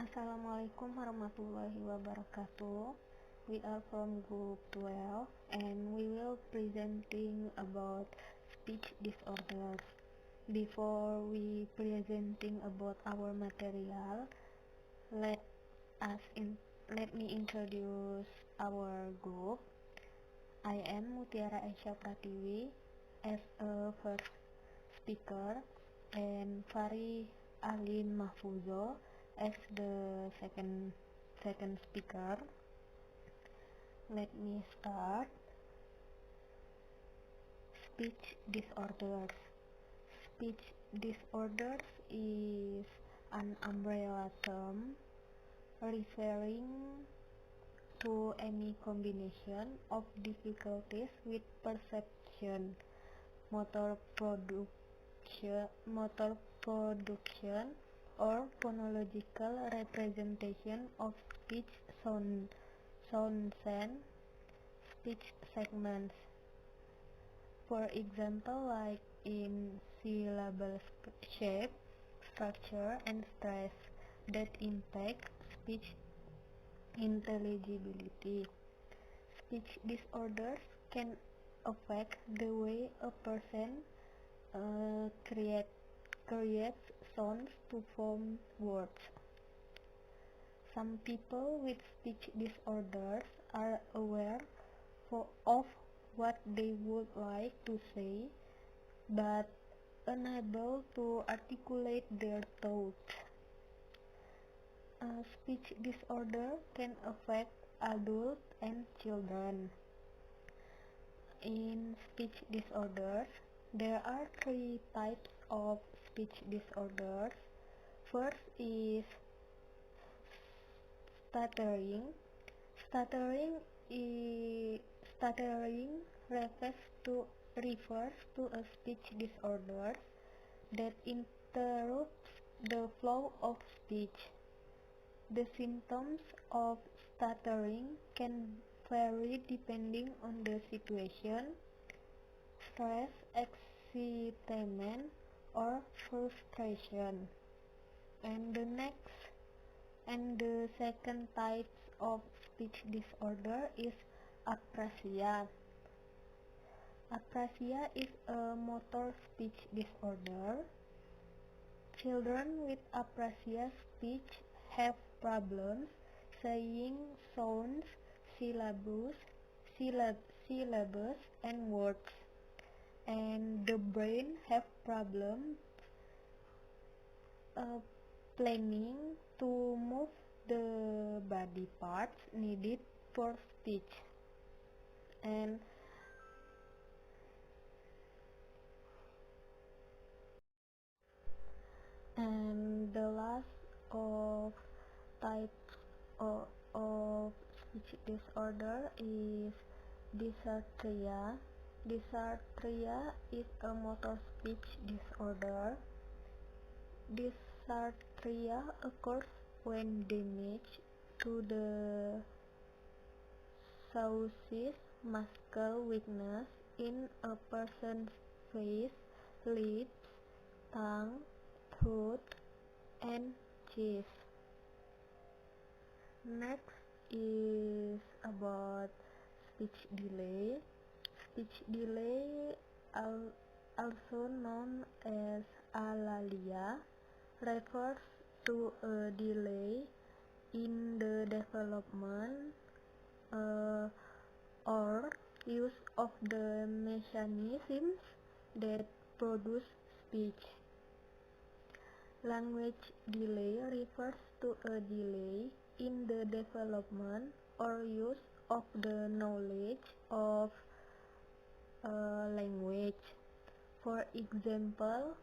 Assalamualaikum warahmatullahi wabarakatuh. We are from group 12 and we will presenting about speech disorders. Before we presenting about our material, let let me introduce our group. I am Mutiara Aisyah as a first speaker and Farihalin Mahfuzoh as the second speaker. Let me start. Speech disorders. Speech disorders is an umbrella term referring to any combination of difficulties with perception, motor production, or phonological representation of speech sounds and speech segments. For example, like in syllable shape, structure, and stress that impact speech intelligibility. Speech disorders can affect the way a person creates sounds to form words. Some people with speech disorders are aware of what they would like to say, but unable to articulate their thoughts. Speech disorder can affect adults and children. In speech disorders, there are three types of speech disorders. First is stuttering. Stuttering refers to a speech disorder that interrupts the flow of speech. The symptoms of stuttering can vary depending on the situation, stress, excitement, or frustration. And the second type of speech disorder is apraxia. Apraxia is a motor speech disorder. Children with apraxia speech have problems saying sounds, syllables, and words, and the brain have problems planning to move the body parts needed for speech. And the last of types of speech disorder is dysarthria. Dysarthria is a motor speech disorder. Dysarthria occurs when damage to the causes muscle weakness in a person's face, lips, tongue, throat, and chest. Next is about speech delay. Speech delay, also known as alalia, refers to a delay in the development or use of the mechanisms that produce speech. Language delay refers to a delay in the development or use of the knowledge of language. For example,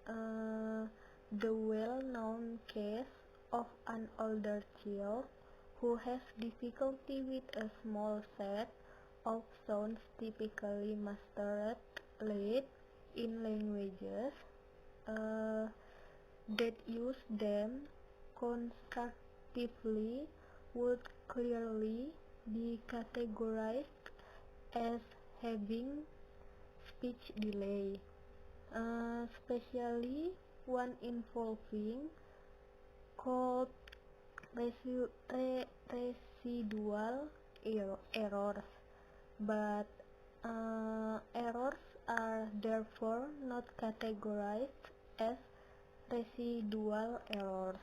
the well-known case of an older child who has difficulty with a small set of sounds typically mastered late in languages that use them constructively would clearly be categorized as having speech delay, especially one involving cold residual errors, but errors are therefore not categorized as residual errors.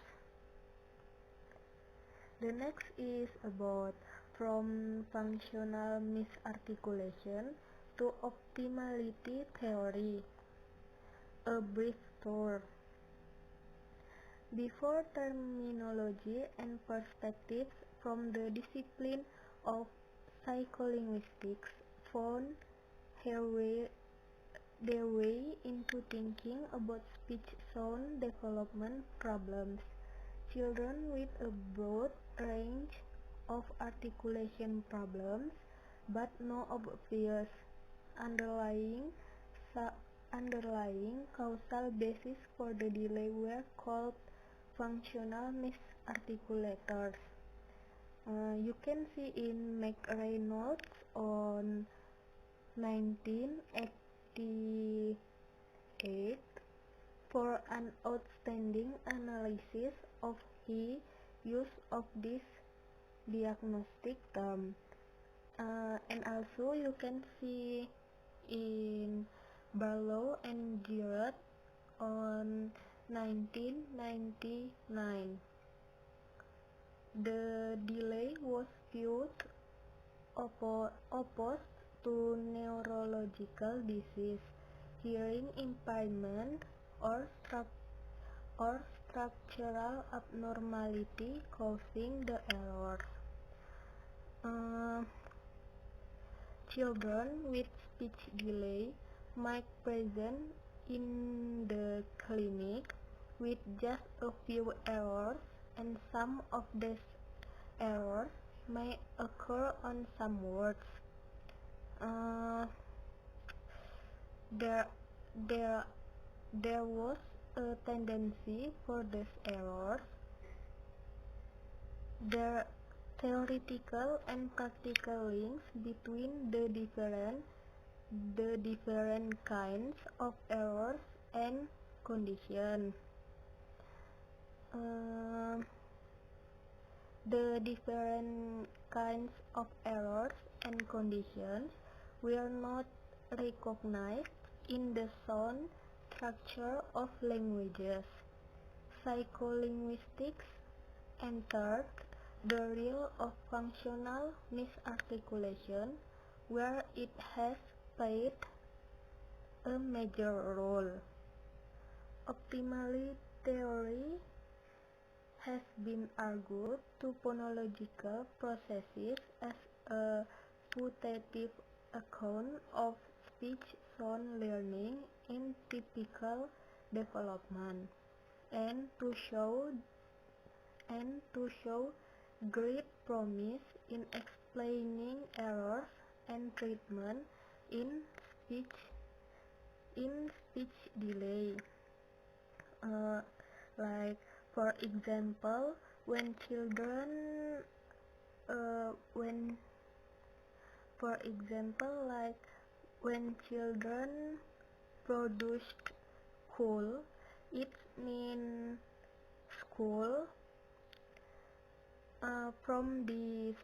The next is about from functional misarticulation to optimality theory. A brief tour. Before terminology and perspectives from the discipline of psycholinguistics found their way into thinking about speech-sound development problems, children with a broad range of articulation problems, but no obvious underlying causal basis for the delay were called functional misarticulators. You can see in McReynolds on 1988 for an outstanding analysis of his use of this diagnostic term. And also you can see in Barlow and Girard on 1999. The delay was viewed opposed to neurological disease, hearing impairment, or structural abnormality causing the errors. Children with speech delay might present in the clinic with just a few errors, and some of these errors may occur on some words. There was a tendency for these errors. There theoretical and practical links between the different kinds of errors and conditions. The different kinds of errors and conditions were not recognized in the sound structure of languages. Psycholinguistics entered the realm of functional misarticulation, where it has played a major role. Optimality theory has been argued to phonological processes as a putative account of speech sound learning in typical development, and to show great promise in explaining errors and treatment in speech delay. Like for example, when children produced cool, it means school. From this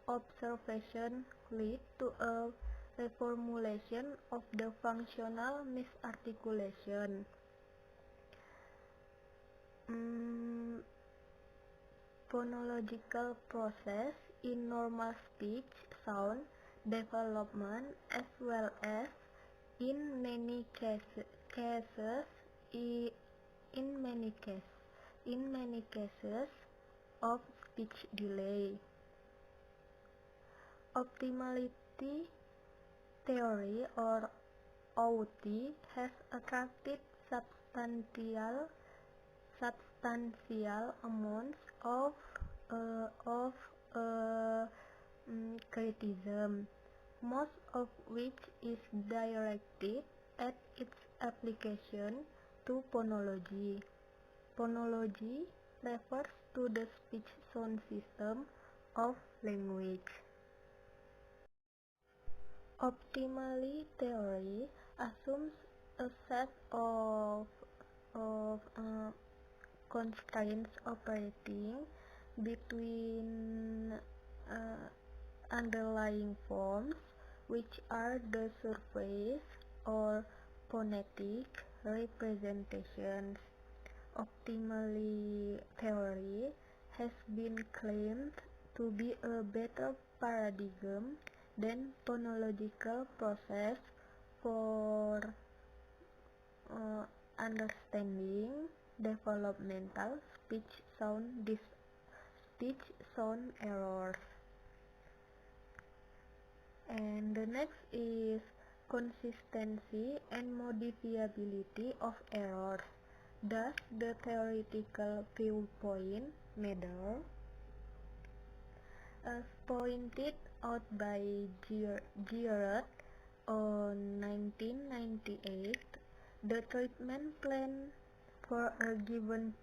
observation lead to a reformulation of the functional misarticulation. Phonological process in normal speech sound development, as well as in many cases of speech delay. Optimality theory, or OT, has attracted substantial amounts of criticism, most of which is directed at its application to phonology. Phonology refers to the speech sound system of language. Optimality theory assumes a set of constraints operating between uh, underlying forms, which are the surface or phonetic representations. Optimally theory has been claimed to be a better paradigm than phonological process for uh, understanding developmental speech sound errors. And the next is consistency and modifiability of errors. Does the theoretical viewpoint matter? As pointed out by Giroud on 1998, the treatment plan for a given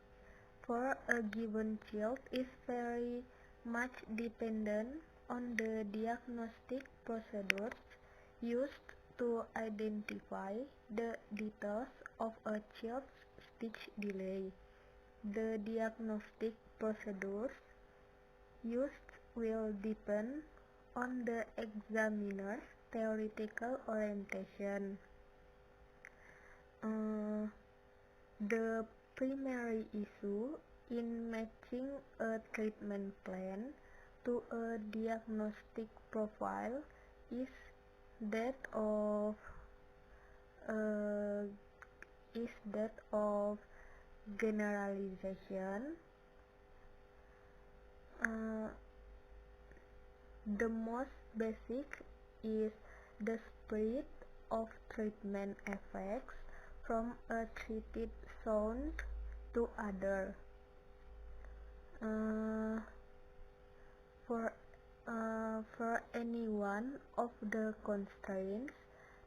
child is very much dependent on the diagnostic procedures used to identify the details of a child's speech delay. The diagnostic procedures used will depend on the examiner's theoretical orientation. Uh, the primary issue in matching a treatment plan to a diagnostic profile is that of uh, generalization. Uh, the most basic is the spread of treatment effects from a treated sound to other. Uh, for any one of the constraints,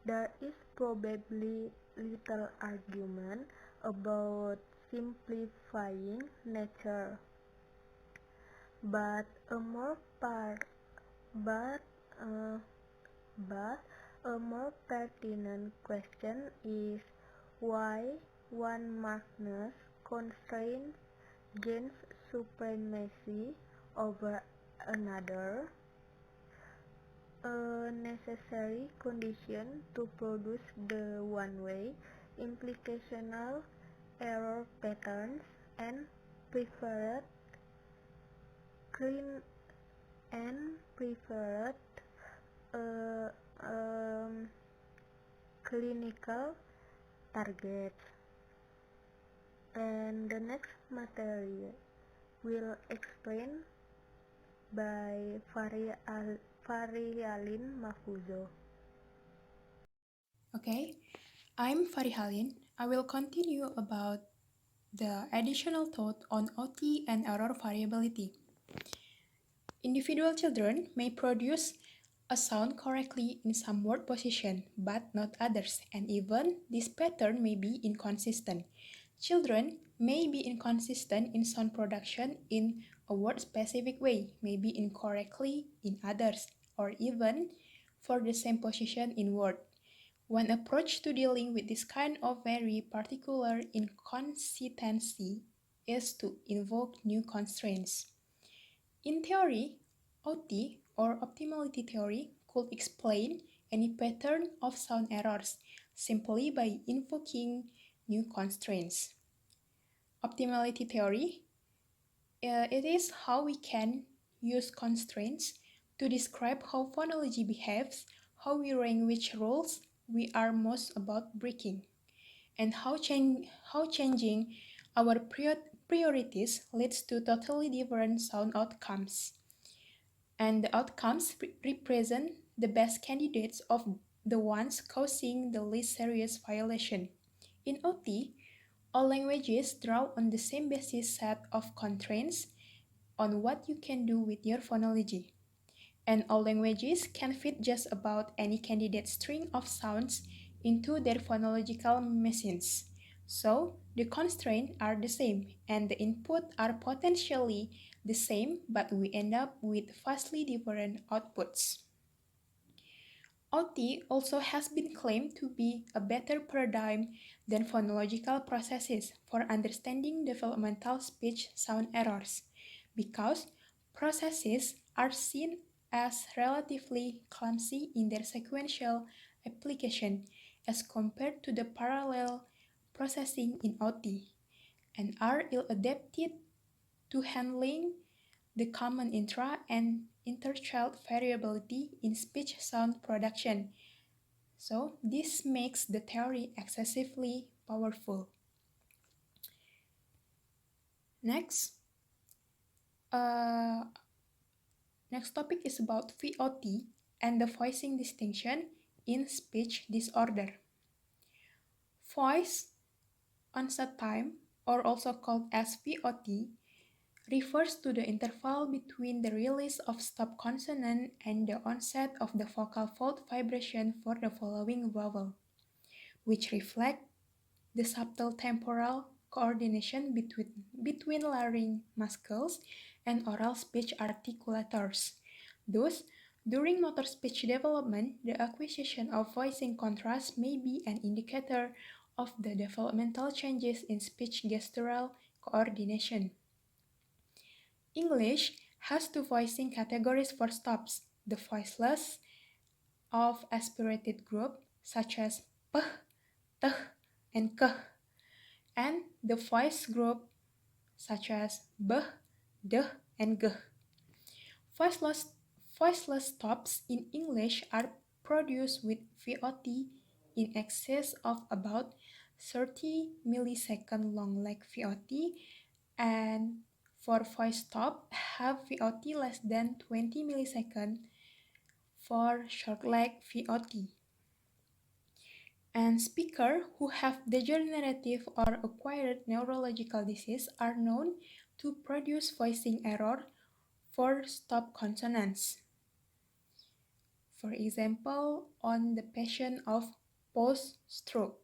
there is probably little argument about simplifying nature, but a more par- but uh, but a more pertinent question is why one Magnus constraint gains supremacy over another, a necessary condition to produce the one-way implicational error patterns and preferred clean and preferred uh, um, clinical targets. And the next material will explain by Farihalin Mahfuzoh. Okay, I'm Farihalin. I will continue about the additional thought on OT and error variability. Individual children may produce a sound correctly in some word position, but not others, and even this pattern may be inconsistent. Children may be inconsistent in sound production in a word-specific way, maybe incorrectly in others, or even for the same position in word. One approach to dealing with this kind of very particular inconsistency is to invoke new constraints. In theory, OT or optimality theory could explain any pattern of sound errors simply by invoking new constraints. Optimality theory, it is how we can use constraints to describe how phonology behaves, how we rank which rules we are most about breaking, and how changing our priorities leads to totally different sound outcomes. And the outcomes represent the best candidates of the ones causing the least serious violation. In OT, all languages draw on the same basis set of constraints on what you can do with your phonology. And all languages can fit just about any candidate string of sounds into their phonological machines. So, the constraints are the same, and the input are potentially the same, but we end up with vastly different outputs. OT also has been claimed to be a better paradigm than phonological processes for understanding developmental speech sound errors, because processes are seen as relatively clumsy in their sequential application as compared to the parallel processing in OT, and are ill-adapted to handling the common intra and interchild variability in speech sound production. So, this makes the theory excessively powerful. Next, uh, next topic is about VOT and the voicing distinction in speech disorder. Voice onset time, or also called as VOT, refers to the interval between the release of stop consonant and the onset of the vocal fold vibration for the following vowel, which reflect the subtle temporal coordination between larynx muscles and oral speech articulators. Thus, during motor speech development, the acquisition of voicing contrast may be an indicator of the developmental changes in speech gestural coordination. English has two voicing categories for stops: the voiceless of aspirated group, such as p, t, and k, and the voice group, such as b, d, and g. Voiceless, voiceless stops in English are produced with VOT in excess of about 30 millisecond long leg VOT, and for voice stop have VOT less than 20 millisecond for short leg VOT. And speakers who have degenerative or acquired neurological disease are known to produce voicing error for stop consonants. For example, on the patient of post-stroke.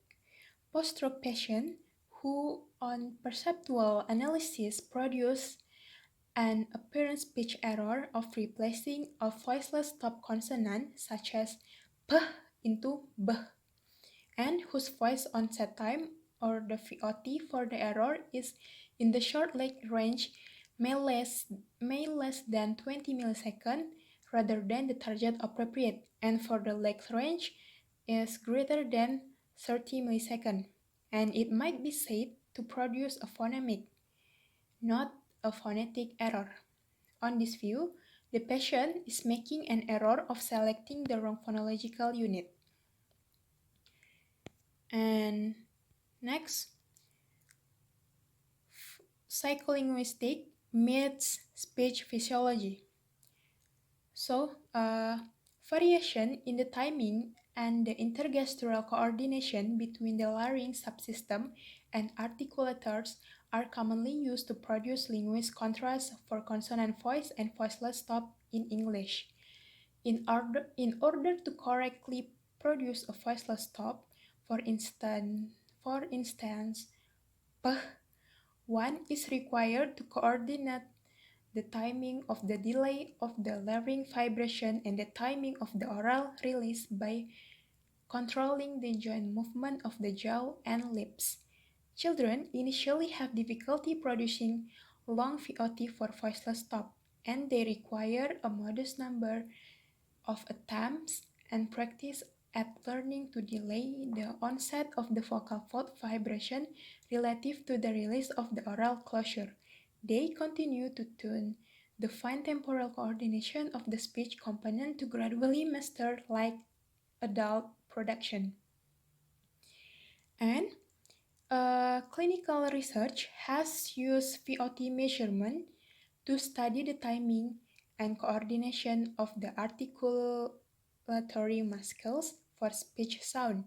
Post-stroke patient who on perceptual analysis produce an apparent speech error of replacing a voiceless stop consonant such as p into b, and whose voice onset time or the VOT for the error is in the short leg range may less than 20 milliseconds rather than the target appropriate, and for the leg range is greater than 30 milliseconds, and it might be said to produce a phonemic, not a phonetic error. On this view, the patient is making an error of selecting the wrong phonological unit. And next, psycholinguistics meets speech physiology. So, variation in the timing and the intergestural coordination between the larynx subsystem and articulators are commonly used to produce linguist contrast for consonant voice and voiceless stop in English. In order to correctly produce a voiceless stop, for instance, p, one is required to coordinate the timing of the delay of the larynx vibration and the timing of the oral release by controlling the joint movement of the jaw and lips. Children initially have difficulty producing long VOT for voiceless stop, and they require a modest number of attempts and practice at learning to delay the onset of the vocal fold vibration relative to the release of the oral closure. They continue to tune the fine temporal coordination of the speech component to gradually master like adult production. And clinical research has used VOT measurement to study the timing and coordination of the articulatory muscles for speech sound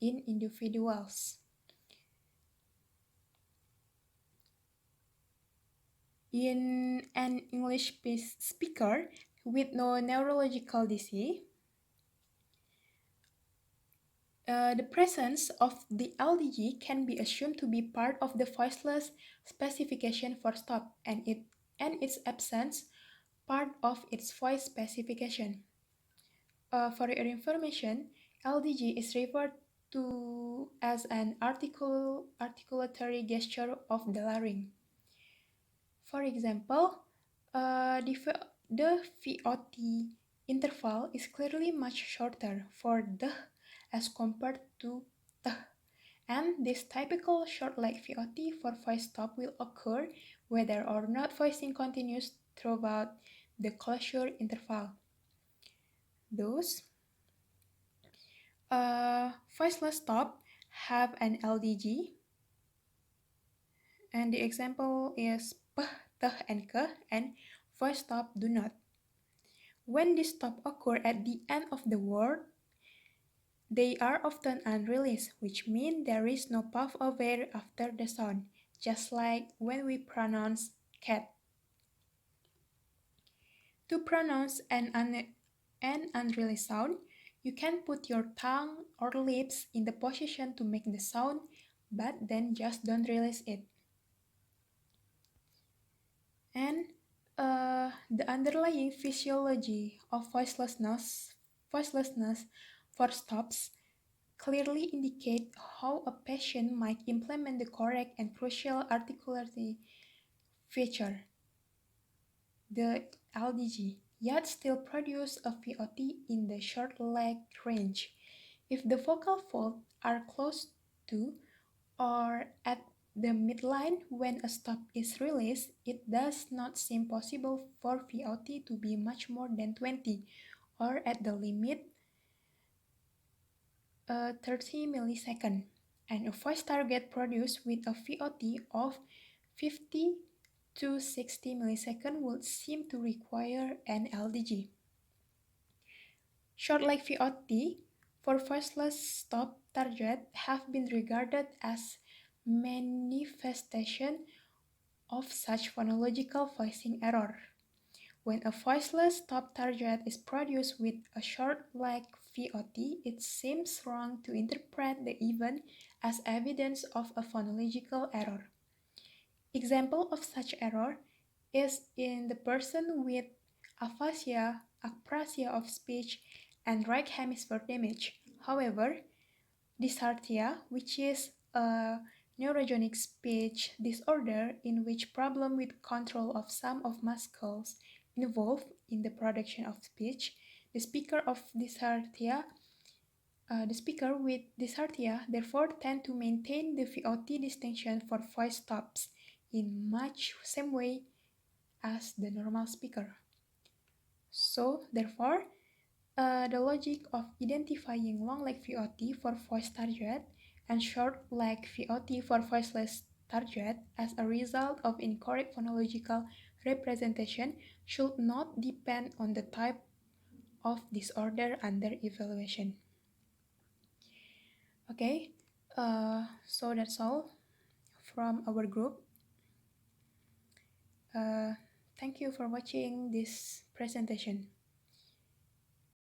in individuals. In an English speaker with no neurological disease, the presence of the LDG can be assumed to be part of the voiceless specification for stop, and its absence part of its voice specification. For your information, LDG is referred to as an articulatory gesture of the larynx. For example, The VOT interval is clearly much shorter for the as compared to the, and this typical short leg VOT for voice stop will occur whether or not voicing continues throughout the closure interval. Those voiceless stop have an LDG, and the example is p, t, and k, and voice stop do not. When these stop occur at the end of the word, they are often unreleased, which means there is no puff of air after the sound, just like when we pronounce cat. To pronounce an unreleased sound, you can put your tongue or lips in the position to make the sound, but then just don't release it. And the underlying physiology of voicelessness for stops clearly indicate how a patient might implement the correct and crucial articulatory feature, the LDG, yet still produce a VOT in the short leg range. If the vocal folds are close to or at the midline when a stop is released, it does not seem possible for VOT to be much more than 20 or at the limit 30 milliseconds, and a voice target produced with a VOT of 50 to 60 milliseconds would seem to require an LDG. Short leg VOT for voiceless stop target have been regarded as manifestation of such phonological voicing error. When a voiceless stop target is produced with a short leg VOT, it seems wrong to interpret the event as evidence of a phonological error. Example of such error is in the person with aphasia, aprasia of speech, and right hemisphere damage. However, dysarthria, which is a neurogenic speech disorder in which problem with control of some of muscles involved in the production of speech, the speaker with dysarthria therefore tend to maintain the VOT distinction for voice stops in much same way as the normal speaker. So, therefore, the logic of identifying long leg VOT for voice target and short leg VOT for voiceless target as a result of incorrect phonological representation should not depend on the type of disorder under evaluation. Okay, so that's all from our group. Thank you for watching this presentation.